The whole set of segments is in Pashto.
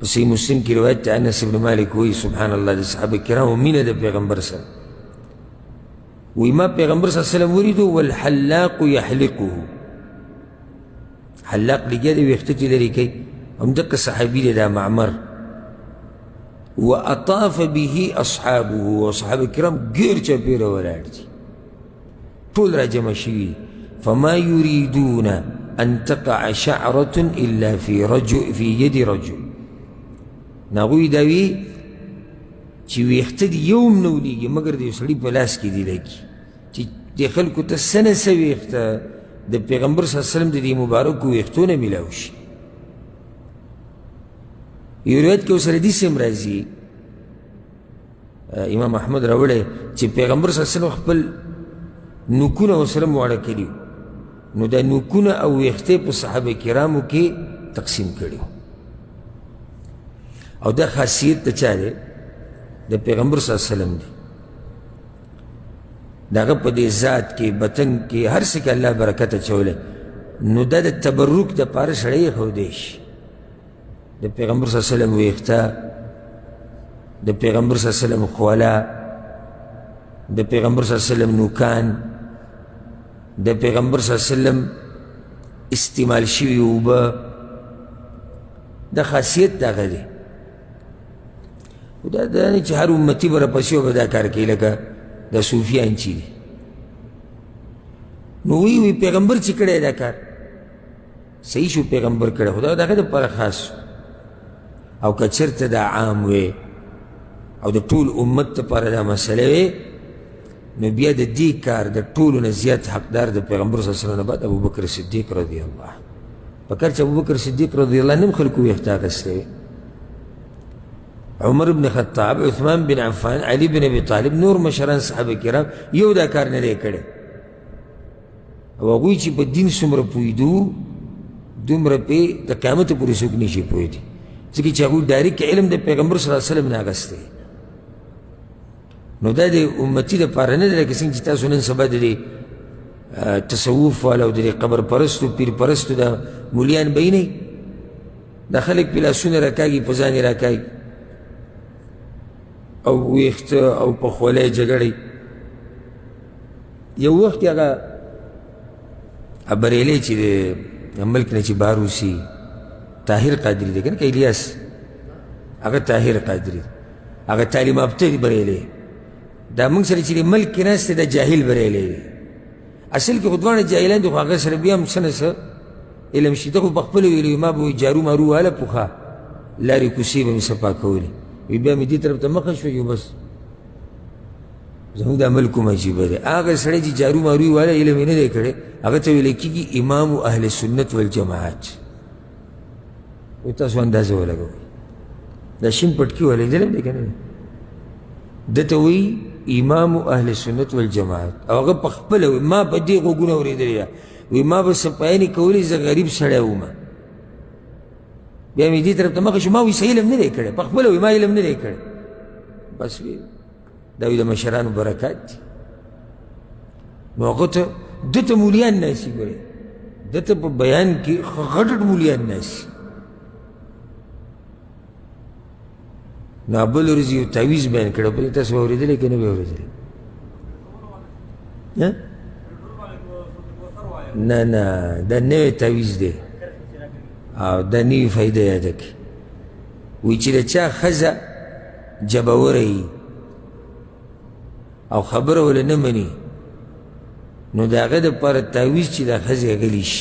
صحیح مسلم کی روایت تے انس بن مالک ہوئی سبحان اللہ دے صحابہ کرام مینہ دے پیغمبر سر وی ما پیغمبر صلی اللہ علیہ وسلم وریدو والحلاق یحلقه حلاق لگیا دے ویختتی لری کئی ہم دقا صحابی دے دا معمر وأطاف به أصحابه وصحابه الكرام غير جبير ولا عرضي طول رجم شوي فما يريدون أن تقع شعرة إلا في يد رجل ناغوي داوي چی ویختدی یوم نولیگی مگر دی سڑی پلاس کی دی لگی چی دی خلکو تا سنه سا ویختا دی پیغمبر صلی اللہ علیہ وسلم دی مبارکو ویختونه ملاوشی یہ روایت کے اسر حدیث سے امراضی امام احمد راوڑے چی پیغمبر صلی اللہ علیہ وسلم خپل نکونا وسلم وارا کریو نو دا نکونا او ویختے پا صحابہ کرامو کے تقسیم کریو او دا خاصیت دا چاہ دے دا پیغمبر صلی اللہ علیہ وسلم دی دا غب دے ذات کے بطن کے ہر سکے اللہ برکت چولے نو دا تبرک دا پارس رئی خودیش دا پیغمبر صلی اللہ علیہ وسلم ویختا دا پیغمبر صلی اللہ علیہ وسلم خوالا دا پیغمبر صلی اللہ علیہ وسلم نوکان دا پیغمبر صلی اللہ علیہ وسلم استعمال شوی اوبا دا خاصیت دا غدے دا دانی چه هر امتی برا پسیو بدا کار کئی لکا دا صوفیان چی دی نووی پیغمبر چی کڑے دا کار صحیح شو پیغمبر کڑے خدا دا خدا پر خاص او کچرت دا عام وے او دا طول امت پر دا مسئلے وے نو بیا دا دی کار دا طول نزیاد حقدار دا پیغمبر صلی اللہ علیہ وسلم بعد ابو بکر صدیق رضی اللہ پکر چا ابو بکر صدیق رضی اللہ نم خلقو اختاق اسلے وے عمر بن خطاب عثمان بن عفان علی بن ابی طالب نور مشران صحابہ کرام یو دا کار ندے کڑے او اگوی چی پا دین سمر پویدو دومر پی دا قیامت پوری سکنی چی پویدی زکی چی اگوی ڈائریک علم دا پیغمبر صلی اللہ علیہ وسلم ناگستے نو دا دے امتی دا پارا ندے لیکن سنگ چیتا سنن سبا دے تصوف والا دا قبر پرستو پیر پرستو دا مولیان بینی دا خلق پلا سن رکاگی پزانی رکاگی او ویخت او پخوله جگڑی یو وقت اگا بریلی چی ده ملک نه چی باروسی طاهر قادری ده کنه که الیاس اگا طاهر قادری اگا تعلیم ابته دی بریلی دا منگ سر چی ده ملک ناست ده جاہل بریلی اصل که خودوان جاہلان دو اگا سر بیام سنس علم شیده خود بخبلو ویلوی ما بوی جارو مارو والا پوخا لاری کسی بمی سپا کولی وی بیا می دی طرف تا مخش ویو بس زمون دا ملکو مجیبه ده آگا سڑے جی جارو ماروی والا علمی ندے کڑے آگا تاوی لکی کی امام اہل سنت والجماعات وی تاسو اندازه والا گوی دا شم پتکی والا دلم دے کنے دا تاوی امام اہل سنت والجماعات آگا پخپل وی ما پا دی غوگونا وری دریا وی ما بس پایانی کولی زا غریب سڑے ہوما بیا می دی طرف تا مخشو ما وی سا علم ندے کڑے پخپل وی ما علم ندے کڑے بس وی داوی دا مشران برکات دی نو اقتا دتا مولیان ناسی برے دتا پا بیان کی خطر مولیان ناسی نو ابل رزی و تاویز بیان کرده پلی تاس باوری دلے که نباوری دلے نا نا دا نوی تاویز دے دا نوی فائدہ یادک وی چی دا چا خزا جباوری او خبر ولا نمانی نو دا غد پار تاویز چی دا خزی اگلیش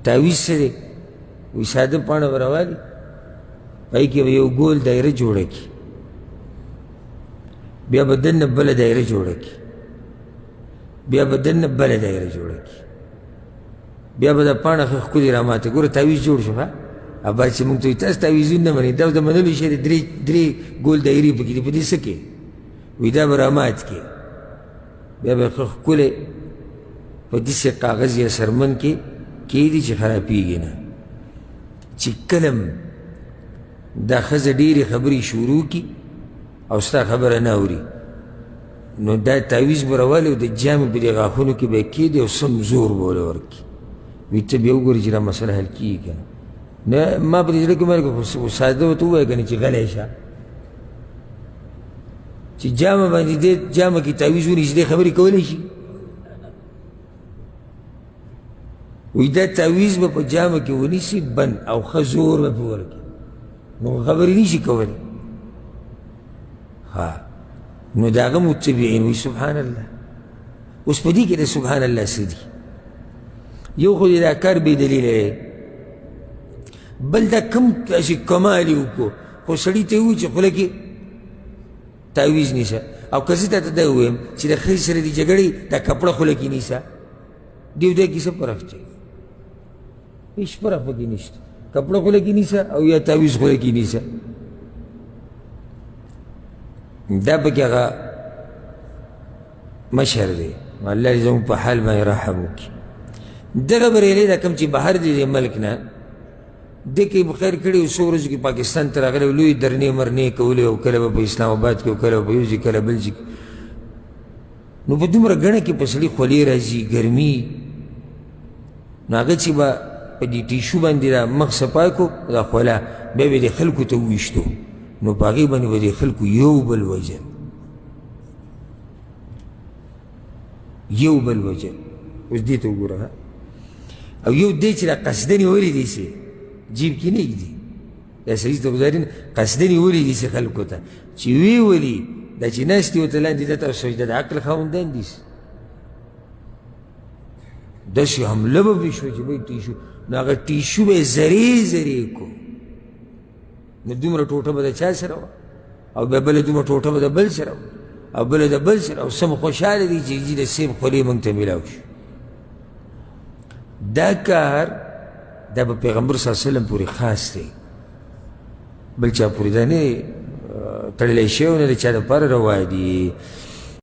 تاویز سرے وی ساده پانا براوالی پایی که یو گول دائره جوڑا کی بیا بدن نبال دائره جوڑا کی بیا بدن نبال دائره جوڑا کی بیا بدا پانا خودی راماتا گورا تاویز جوڑ شو ابا چی منگتوی تاس تاویزون نمانی داو دا منلو شده دری گول دائری پکی دی پدی سکے ویدا برامات کی بیا بخخ کلے پا دیس کاغذ یا سرمن کی دی چی خرابی گی نا چی کلم دا خز دیر خبری شروع کی او ستا خبر ناوری نو دا تاویز براوالی و دا جام بری غاخونو کی بے کی دی و سم زور بولا ورکی ویتا بیاو گوری جرا مسئلہ حل کی گا نه ما په دې زړه کې مې ساده ورته ووایه که نه چې غلی شه چې جامه باندې دې جامه کې تعویض ونیسي دې خبرې کولی شي وایي دا تعویض به په جامه کې ونیسي بند او ښه زور به پې ورکړي نو خبرې نشي کولی ها نو د هغه متبعین وایي سبحان الله اوس په دې کې د سبحان الله څه دي یو خو دې دا کار بې دلیله دی بل دا کم داسې کمال یې وکړو خو سړي ته یې ووایي چې خوله کې تعویض نیسه او که زه تا ته دا ووایم چې د ښځې سره دې جګړې دا کپړه خوله کې نیسه دې او دې کې څه فرق دی هېڅ فرق پکې نشته کپړه خوله کې نیسه او یا تعویض خوله کې نیسه دا پکې هغه مشر دی الله دې زموږ په حال باندې رحم وکړي دغه بریلی دا کوم چې بهر دی د ملک نه دې کې به خیر کړي څو ورځو کې پاکستان ته راغلی لوی درنې مرنې کولې او کله به په اسلام آباد کې او کله به په یو ځای کله بل ځای نو په دومره ګڼه کې په سړي خولې راځي ګرمي نو هغه چې به په دې ټیشو باندې دا مخ صفا کړو دا خوله بیا به دې خلکو ته وویشتو نو په هغې باندې به دې خلکو یو بل وجل یو بل وجل اوس دې ته وګوره او یو دی چې دا قصدنې ولې دی سي جیب کې نه ږدي دا سړي ته ګزاري قصدنې ولې دی سي خلکو ته چې وی ولي دا چې ناست دي ورته لاندې دا ته سجده د عقل خاوندان دي داسې حمله به پرې شوه چې بهی ټیشو نو هغه ټیشو به یې زرې زرې کو نو دومره ټوټه به د چا سره وه او بیا بله دومره ټوټه به د بل سره وه او بله د بل سره او سم خوشحاله دي چې جي د سیم خولې موږ ته میلاو شو دا کار دا به پیغمبر صلی الله علیه وسلم پورې خاص دی بل چا پورې دا نه تړلی شوی نه د چا دپاره روا دي